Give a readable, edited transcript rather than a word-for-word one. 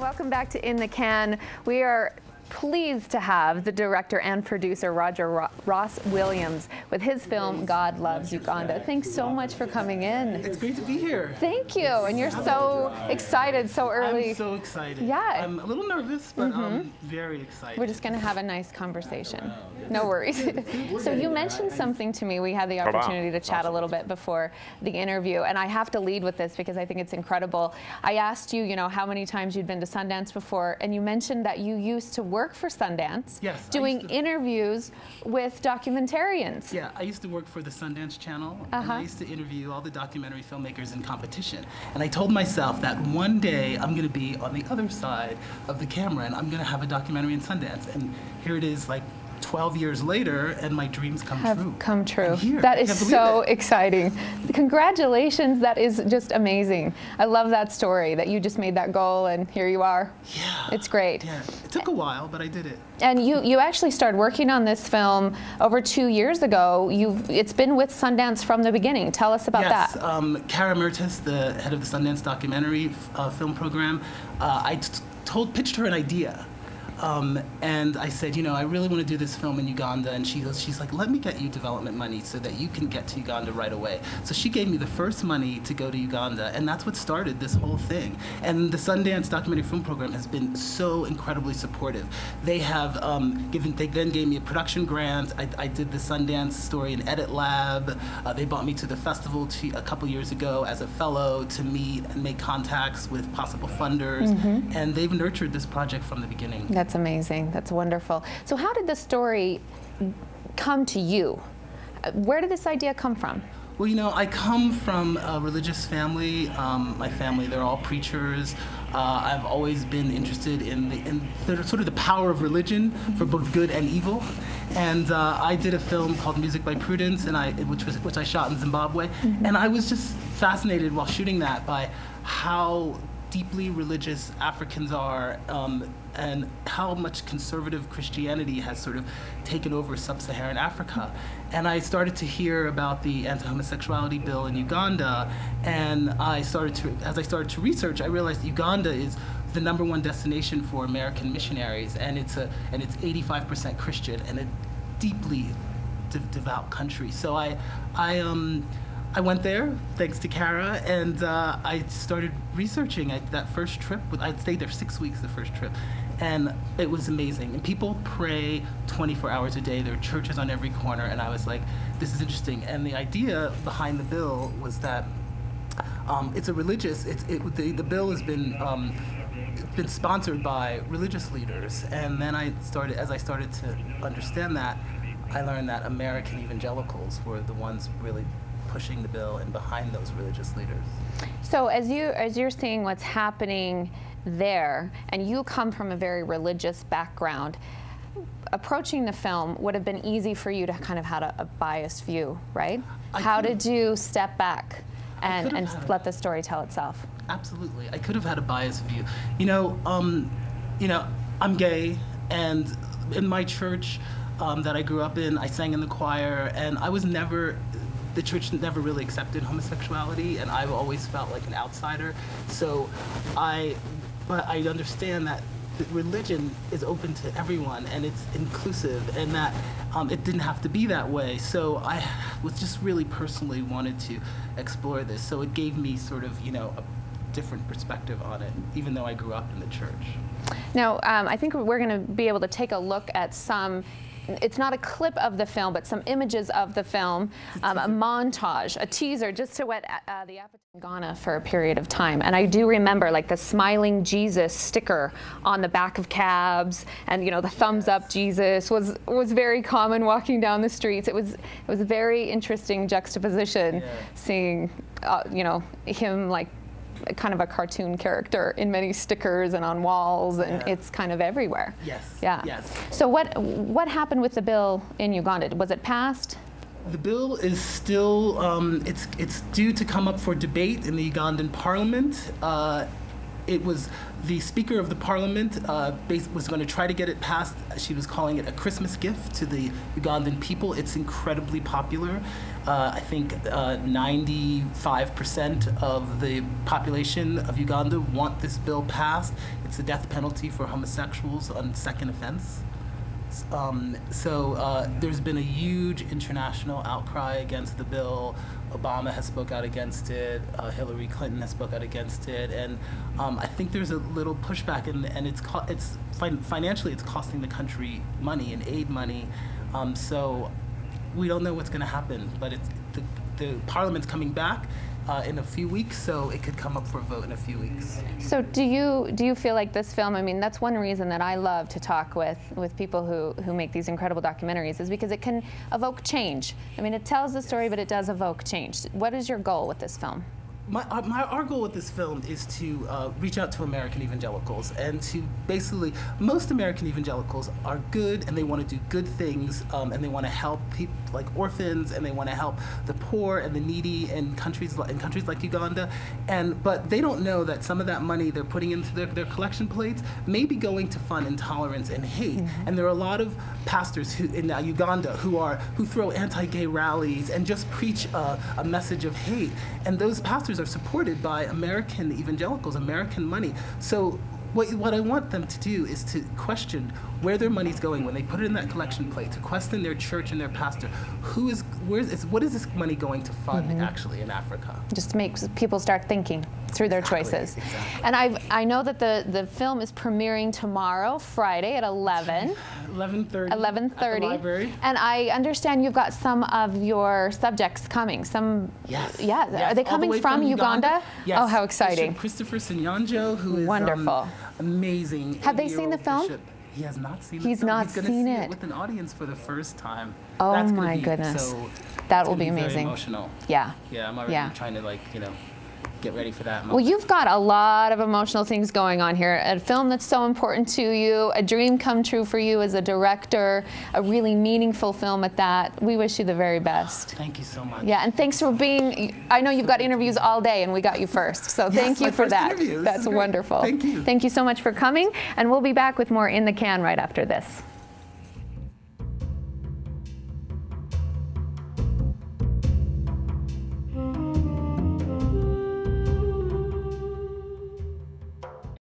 Welcome back to In the Can. We are pleased to have the director and producer Ross Williams with his film God Loves Uganda. Thanks so much for coming in. It's great to be here. Thank you. And you're so excited so early. I'm so excited. Yeah. I'm a little nervous, but I'm very excited. We're just going to have a nice conversation. No worries. So you mentioned something to me. We had the opportunity to chat a little bit before the interview, and I have to lead with this because I think it's incredible. I asked you, how many times you'd been to Sundance before, and you mentioned that you used to work for Sundance, yes, doing interviews with documentarians. Yeah, I used to work for the Sundance channel, and I used to interview all the documentary filmmakers in competition. And I told myself that one day I'm going to be on the other side of the camera, and I'm going to have a documentary in Sundance. And here it is, like 12 years later, and my dreams come true. That is so exciting. Congratulations, that is just amazing. I love that story, that you just made that goal and here you are. Yeah. It's great. Yeah. It took a while, but I did it. And you actually started working on this film over 2 years ago. It's been with Sundance from the beginning. Tell us about that. Yes, Kara Mertes, the head of the Sundance documentary film program, I pitched her an idea. And I said, I really want to do this film in Uganda. And she's like, let me get you development money so that you can get to Uganda right away. So she gave me the first money to go to Uganda, and that's what started this whole thing. And the Sundance documentary film program has been so incredibly supportive. They have they then gave me a production grant. I did the Sundance Story and Edit Lab. They brought me to the festival a couple years ago as a fellow to meet and make contacts with possible funders. And they've nurtured this project from the beginning. That's amazing. That's wonderful. So how did the story come to you? Where did this idea come from? Well, I come from a religious family. My family, they're all preachers. I've always been interested in sort of the power of religion for both good and evil. And I did a film called Music by Prudence, and which I shot in Zimbabwe. And I was just fascinated while shooting that by how deeply religious Africans are, and how much conservative Christianity has sort of taken over sub-Saharan Africa. And I started to hear about the anti-homosexuality bill in Uganda, and as I started to research, I realized Uganda is the #1 destination for American missionaries, and it's 85% Christian and a deeply devout country. So I went there, thanks to Kara, and I started researching that first trip. I stayed there 6 weeks, the first trip, and it was amazing. And people pray 24 hours a day. There are churches on every corner, and I was like, this is interesting. And the idea behind the bill was that the bill has been sponsored by religious leaders. And then as I started to understand that, I learned that American evangelicals were the ones really pushing the bill and behind those religious leaders. So as you're seeing what's happening there, and you come from a very religious background, approaching the film would have been easy for you to kind of have a biased view, right? How did you step back and let the story tell itself? Absolutely, I could have had a biased view. I'm gay, and in my church that I grew up in, I sang in the choir, and the church never really accepted homosexuality, and I've always felt like an outsider. But I understand that religion is open to everyone, and it's inclusive, and that it didn't have to be that way. So I was just really personally wanted to explore this. So it gave me sort of, a different perspective on it, even though I grew up in the church. Now, I think we're going to be able to take a look at it's not a clip of the film, but some images of the film, a montage, a teaser, just to whet the appetite in Ghana for a period of time. And I do remember, like, the smiling Jesus sticker on the back of cabs, and the thumbs up Jesus was very common walking down the streets. It was a very interesting juxtaposition, seeing him like kind of a cartoon character in many stickers and on walls, and it's kind of everywhere. Yes. Yeah. Yes. So what happened with the bill in Uganda? Was it passed? The bill is still it's due to come up for debate in the Ugandan parliament. it was the Speaker of the Parliament was going to try to get it passed. She was calling it a Christmas gift to the Ugandan people. It's incredibly popular. I think 95% of the population of Uganda want this bill passed. It's the death penalty for homosexuals on second offense. There's been a huge international outcry against the bill. Obama has spoke out against it. Hillary Clinton has spoke out against it, and I think there's a little pushback, and financially it's costing the country money and aid money. So we don't know what's going to happen, but the Parliament's coming back in a few weeks, so it could come up for a vote in a few weeks. So do you feel like this film, I mean, that's one reason that I love to talk with people who make these incredible documentaries, is because it can evoke change. I mean, it tells the story, but it does evoke change. What is your goal with this film? Our goal with this film is to reach out to American evangelicals, and to basically, most American evangelicals are good and they want to do good things, and they want to help people like orphans, and they want to help the poor and the needy in countries like Uganda, but they don't know that some of that money they're putting into their collection plates may be going to fund intolerance and hate. Mm-hmm. And there are a lot of pastors in Uganda who throw anti-gay rallies and just preach a message of hate, and those pastors are supported by American evangelicals, American money. So what I want them to do is to question where their money's going when they put it in that collection plate, to question their church and their pastor. What is this money going to fund actually in Africa? Just makes people start thinking through their choices. Exactly. And I know that the film is premiering tomorrow, Friday at 11. 11:30. 11:30. At the library. And I understand you've got some of your subjects coming. Yes. Yeah. Yes. Are they coming from Uganda? Yes. Oh, how exciting. Bishop Christopher Sinyanjo, who is wonderful. Amazing. Have they seen the film? Bishop. He has not seen the film. He's not seen seen it it with an audience for the first time. Oh, That's my goodness. So that will be very amazing. Emotional. Yeah. Yeah, I'm already trying to get ready for that moment. Well, you've got a lot of emotional things going on here. A film that's so important to you, a dream come true for you as a director, a really meaningful film at that. We wish you the very best. Thank you so much. Yeah, and thanks for being, I know you've got interviews all day and we got you first, so thank you for that. Interview. That's wonderful. Thank you. Thank you so much for coming, and we'll be back with more In the Can right after this.